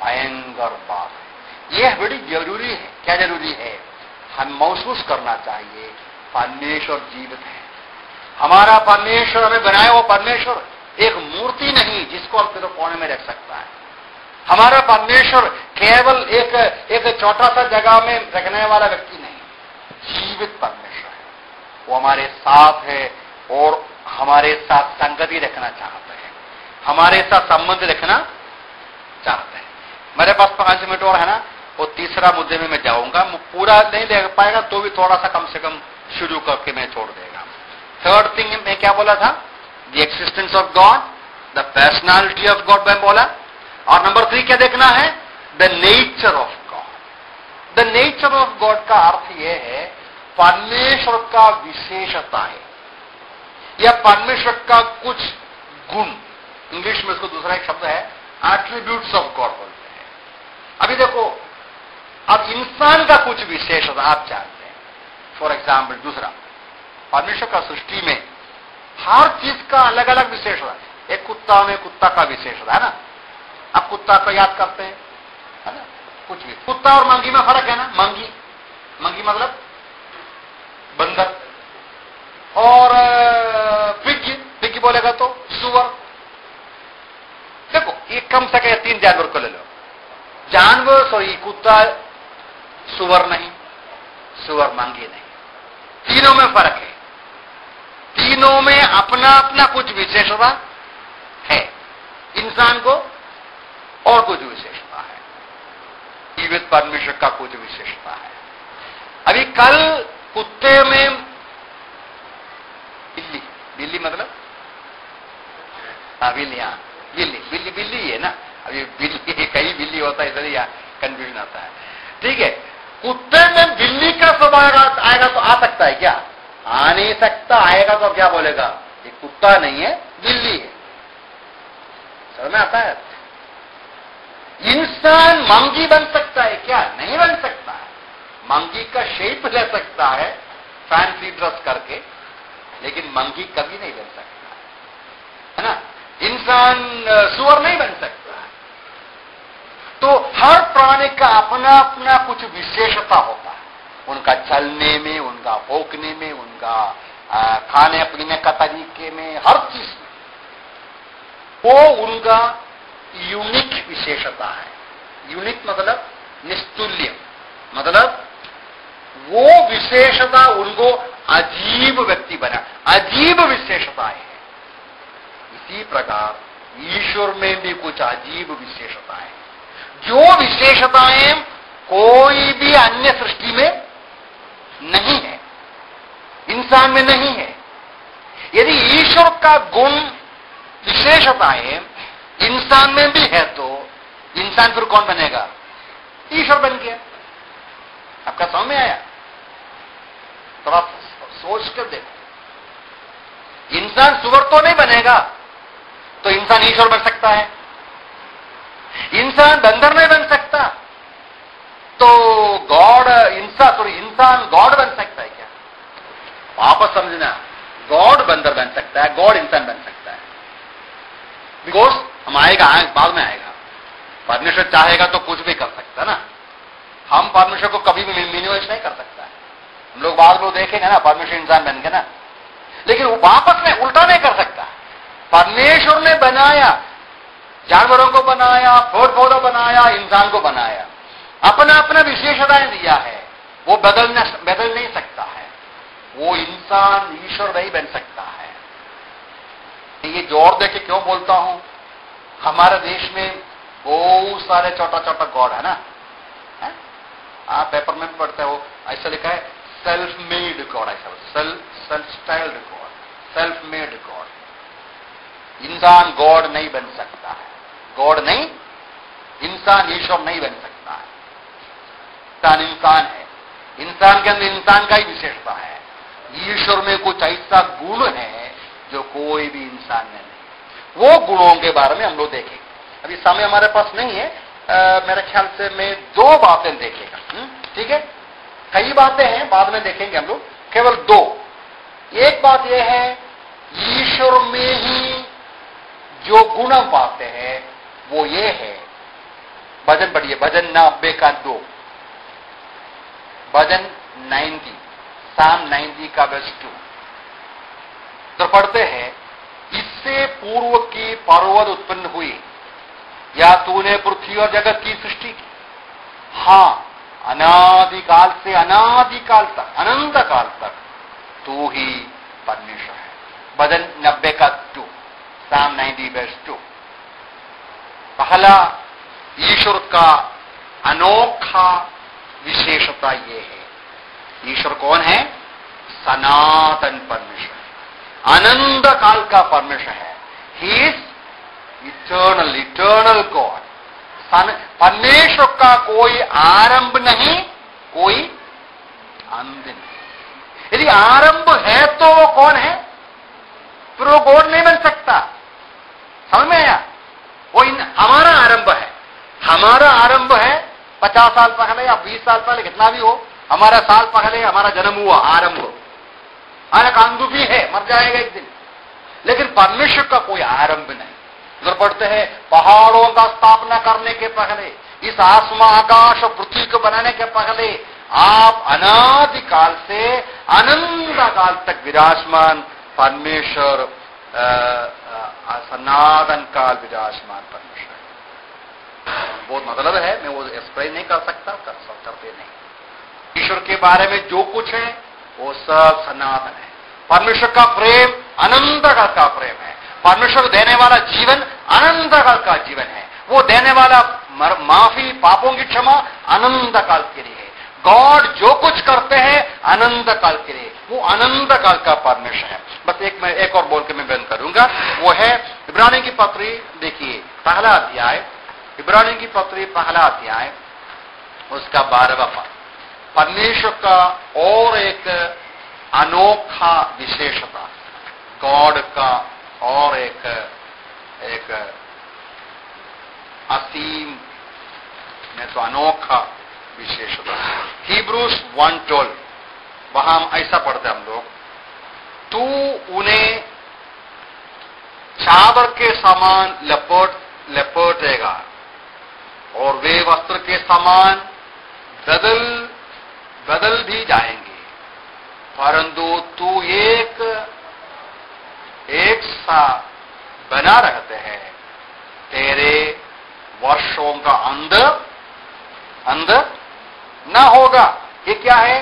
भयंकर बात है। यह बड़ी जरूरी है। क्या जरूरी है? हम महसूस करना चाहिए परमेश्वर जीवित है। हमारा परमेश्वर हमें बनाया वो परमेश्वर, एक मूर्ति नहीं जिसको हम किसी कोने में रख सकता है। हमारा परमेश्वर केवल एक छोटा सा जगह में रखने वाला व्यक्ति नहीं, जीवित परमेश्वर है। वो हमारे साथ है और हमारे साथ संगति रखना चाहते हैं, हमारे साथ संबंध रखना चाहते हैं। मेरे पास 5 मिनट और है ना, वो तीसरा मुद्दे में मैं जाऊंगा। पूरा नहीं देख पाएगा तो भी थोड़ा सा कम से कम शुरू करके मैं छोड़ देगा। थर्ड थिंग मैं क्या बोला था? The existence of God, the personality of God मैं बोला। और नंबर 3 क्या देखना है? The nature of God. The nature of God का अर्थ यह है परमेश्वर का विशेषता है या परमेश्वर का कुछ गुण। इंग्लिश में इसको दूसरा एक शब्द है एट्रीब्यूट्स ऑफ गॉड बोलते हैं। अभी देखो, अब इंसान का कुछ विशेषता आप जानते हैं। फॉर एग्जाम्पल दूसरा, परमेश्वर का सृष्टि में हर चीज का अलग अलग विशेषता है। एक कुत्ता में कुत्ता का विशेषता है ना, आप कुत्ता को याद करते हैं है ना, कुछ भी। कुत्ता और मंगी में फर्क है ना। मंगी मतलब बंदर, और पिग बोलेगा तो सुअर। देखो, ये कम से कम 3 जानवर को ले लो। जानवर सॉरी कुत्ता सुअर नहीं, सुअर मंगी नहीं, तीनों में फर्क है। तीनों में अपना अपना कुछ विशेषता है। इंसान को और कुछ विशेषता है, जीवित परमेश्वर का कुछ विशेषता है। अभी कल कुत्ते में बिल्ली मतलब बिल्ली है ना। अभी बिल्ली कई बिल्ली होता है, इसलिए कंफ्यूजन आता है। ठीक है, कुत्ते में बिल्ली का स्वभाव आएगा तो आ सकता है क्या? आ नहीं सकता। आएगा तो क्या बोलेगा? ये कुत्ता नहीं है, बिल्ली है। समझ में आता है? इंसान मंकी बन सकता है क्या? नहीं बन सकता है। मंकी का शेप ले सकता है फैंसी ड्रेस करके, लेकिन मंकी कभी नहीं बन सकता है ना। इंसान सुअर नहीं बन सकता है। तो हर प्राणी का अपना अपना कुछ विशेषता होता है, उनका चलने में, उनका भौंकने में, उनका खाने पीने का तरीके में, हर चीज में वो उनका यूनिक विशेषता है। यूनिक मतलब निस्तुल्य, मतलब वो विशेषता उनको अजीब व्यक्ति बना, अजीब विशेषताएं है। इसी प्रकार ईश्वर में भी कुछ अजीब विशेषताएं, जो विशेषताएं कोई भी अन्य सृष्टि में नहीं है, इंसान में नहीं है। यदि ईश्वर का गुण विशेषताएं इंसान में भी है तो इंसान फिर कौन बनेगा? ईश्वर बन गया। आपका समझ में आया? थोड़ा सोच कर देखो। इंसान सुअर तो नहीं बनेगा, तो इंसान ईश्वर बन सकता है। इंसान बंदर नहीं बन सकता, तो इंसान गॉड बन सकता है क्या? वापस समझना, गॉड बंदर बन सकता है, गॉड इंसान बन सकता है। बिकॉज हम आएगा, बाद में आएगा। परमेश्वर चाहेगा तो कुछ भी कर सकता है ना। हम परमेश्वर को कभी भी मिनिमाइज नहीं कर सकता है। हम लोग बाद में देखेंगे ना, परमेश्वर इंसान बन गया ना, लेकिन वो वापस में उल्टा नहीं कर सकता। परमेश्वर ने बनाया, जानवरों को बनाया, पेड़ पौधों बनाया, इंसान को बनाया, अपना अपना विशेषताएं दिया है। वो बदल नहीं सकता है। वो इंसान ईश्वर नहीं बन सकता है। ये जोर देके क्यों बोलता हूं? हमारे देश में बहुत सारे छोटा छोटा गॉड है ना। आप पेपर में पढ़ते हो, ऐसा लिखा है सेल्फ मेड गॉड, ऐसा self styled God, self made God. इंसान गॉड नहीं बन सकता है। गॉड नहीं, इंसान ईश्वर नहीं बन सकता है। इंसान है, इंसान के अंदर इंसान का ही विशेषता है। ईश्वर में कुछ ऐसा गुण है जो कोई भी इंसान में नहीं। वो गुणों के बारे में हम लोग देखेंगे। अभी समय हमारे पास नहीं है। मेरे ख्याल से मैं 2 बातें देखेगा। ठीक है, कई बातें हैं, बाद में देखेंगे हम लोग, केवल 2। एक बात यह है, ईश्वर में ही जो गुण पाते हैं वो ये है। भजन पढ़िए, भजन 90 का 2, भजन 90, साम 90 का वर्स 2। तो पढ़ते हैं, इस से पूर्व की पर्वत उत्पन्न हुई, या तूने पृथ्वी और जगत की सृष्टि की? हां, अनादिकाल से अनादिकाल तक, अनंत काल तक तू ही परमेश्वर है। भजन 90 का 2, Psalm 90:2। पहला ईश्वर का अनोखा विशेषता यह है, ईश्वर कौन है? सनातन परमेश्वर, अनंत काल का परमेश्वर है। He is eternal God. परमेश्वर का कोई आरंभ नहीं, कोई अंत नहीं। यदि आरंभ है तो वो कौन है? फिर वो गॉड नहीं बन सकता। समझ में आया? वो हमारा आरंभ है, हमारा आरंभ है 50 साल पहले या 20 साल पहले, कितना भी हो, हमारा साल पहले हमारा जन्म हुआ, आरंभ। कांदू भी है, मर जाएगा एक दिन, लेकिन परमेश्वर का कोई आरंभ नहीं। उधर पढ़ते हैं, पहाड़ों का स्थापना करने के पहले, इस आसमान आकाश और पृथ्वी को बनाने के पहले आप अनादिकाल से अनंत काल तक विराजमान परमेश्वर, सनातन काल विराजमान परमेश्वर। बहुत मतलब है, मैं वो एक्सप्लेन नहीं कर सकता, करते नहीं। ईश्वर के बारे में जो कुछ है वो सब सनातन है। परमेश्वर का प्रेम अनंत काल का प्रेम है। परमेश्वर देने वाला जीवन अनंत काल का जीवन है। वो देने वाला माफी, पापों की क्षमा अनंत काल के लिए है। गॉड जो कुछ करते हैं अनंत काल के लिए, वो अनंत काल का परमेश्वर है। बस एक और बोल के मैं बंद करूंगा, वो है इब्रानी की पत्री। देखिए पहला अध्याय, इब्रानी की पत्री पहला अध्याय, उसका 12वां पद। परमेश्वर का और एक अनोखा विशेषता, गॉड का और एक असीम में तो अनोखा विशेषता। Hebrews 1:12, वहां हम ऐसा पढ़ते हम लोग, तू उन्हें चादर के समान लपेटेगा और वे वस्त्र के समान बदल भी जाएंगे, परंतु तू एक सा बना रहते हैं। तेरे वर्षों का अंत ना होगा। ये क्या है?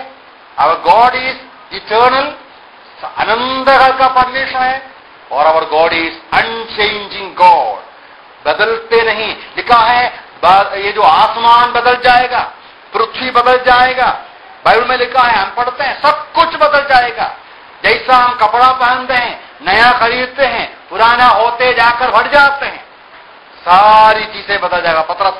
आवर गॉड इज इटर्नल, अनंत काल का परमेश्वर है, और our God is unchanging God, बदलते नहीं। लिखा है ये जो आसमान बदल जाएगा, पृथ्वी बदल जाएगा, बाइबल में लिखा है, हम पढ़ते हैं, सब कुछ बदल जाएगा। जैसा हम कपड़ा पहनते हैं, नया खरीदते हैं, पुराना होते जाकर बढ़ जाते हैं, सारी चीजें बदल जाएगा। पत्रस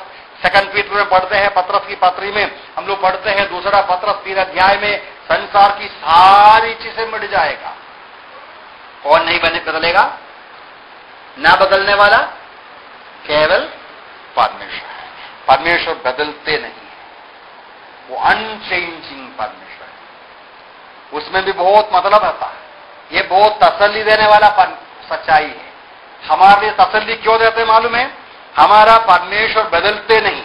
2 पीटर में पढ़ते हैं, पत्रस की पत्री में हम लोग पढ़ते हैं, दूसरा पत्रस 3 अध्याय में, संसार की सारी चीजें मिट जाएगा। कौन नहीं बदलेगा? ना बदलने वाला केवल परमेश्वर है। परमेश्वर बदलते नहीं है, वो अनचेंजिंग परमेश्वर है। उसमें भी बहुत मतलब आता है। ये बहुत तसल्ली देने वाला सच्चाई है। हमारे लिए तसल्ली क्यों देते मालूम है? हमारा परमेश्वर बदलते नहीं,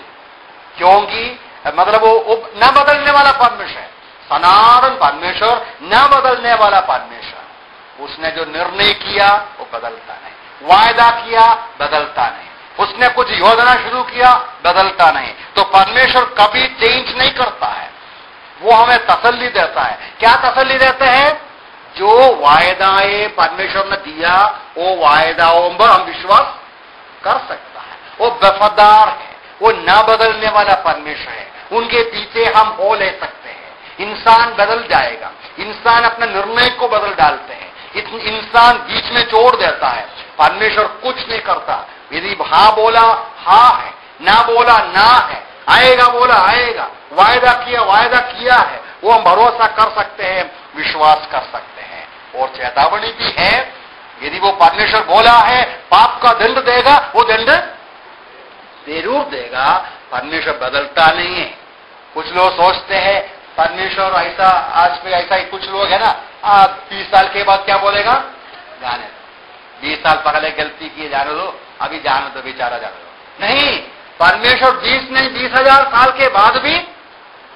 क्योंकि मतलब वो न बदलने वाला परमेश्वर है, सनातन परमेश्वर, न बदलने वाला परमेश्वर। उसने जो निर्णय किया वो बदलता नहीं, वायदा किया बदलता नहीं, उसने कुछ योजना शुरू किया बदलता नहीं। तो परमेश्वर कभी चेंज नहीं करता है, वो हमें तसल्ली देता है। क्या तसल्ली देते हैं? जो वायदाएं परमेश्वर ने दिया, वो वायदाओं पर हम विश्वास कर सकता है। वो वफादार है, वो न बदलने वाला परमेश्वर है, उनके पीछे हम हो ले सकते हैं। इंसान बदल जाएगा, इंसान अपने निर्णय को बदल डालते हैं, इंसान बीच में छोड़ देता है। परमेश्वर कुछ नहीं करता। यदि हाँ बोला हाँ है, ना बोला ना है, आएगा बोला आएगा, वायदा किया है, वो हम भरोसा कर सकते हैं, विश्वास कर सकते हैं। और चेतावनी भी है, यदि वो परमेश्वर बोला है पाप का दंड देगा, वो दंड जरूर देगा। परमेश्वर बदलता नहीं है। कुछ लोग सोचते हैं परमेश्वर ऐसा, आज पे ऐसा ही कुछ लोग है ना, 20 साल के बाद क्या बोलेगा? जाने दो, 20 साल पहले गलती किए, जाने दो, अभी जाने दो, बेचारा जाने दो। नहीं, परमेश्वर 20 नहीं 20,000 साल के बाद भी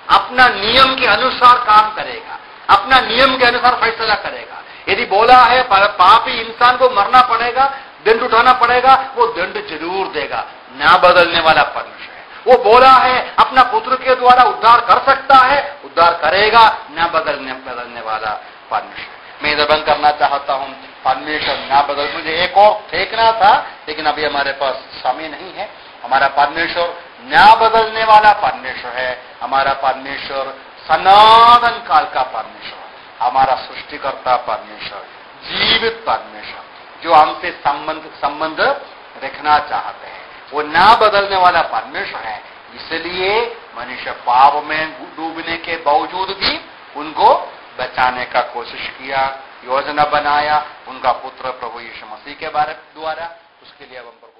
अपना नियम के अनुसार काम करेगा, अपना नियम के अनुसार फैसला करेगा। यदि बोला है पापी इंसान को मरना पड़ेगा, दंड उठाना पड़ेगा, वो दंड जरूर देगा। ना बदलने वाला परमेश्वर है। वो बोला है अपना पुत्र के द्वारा उद्धार कर सकता है, उद्धार करेगा, ना बदलने वाला परमेश्वर। मैं इधर बंद करना चाहता हूं। परमेश्वर ना बदल, मुझे एक और फेंकना था लेकिन अभी हमारे पास समय नहीं है। हमारा परमेश्वर ना बदलने वाला परमेश्वर है। हमारा परमेश्वर सनातन काल का परमेश्वर, हमारा सृष्टिकर्ता परमेश्वर, जीवित परमेश्वर, जो हमसे संबंध रखना चाहते हैं। वो ना बदलने वाला परमेश्वर है। इसलिए मनुष्य पाप में डूबने के बावजूद भी उनको बचाने का कोशिश किया, योजना बनाया, उनका पुत्र प्रभु यीशु मसीह के द्वारा। उसके लिए अब हम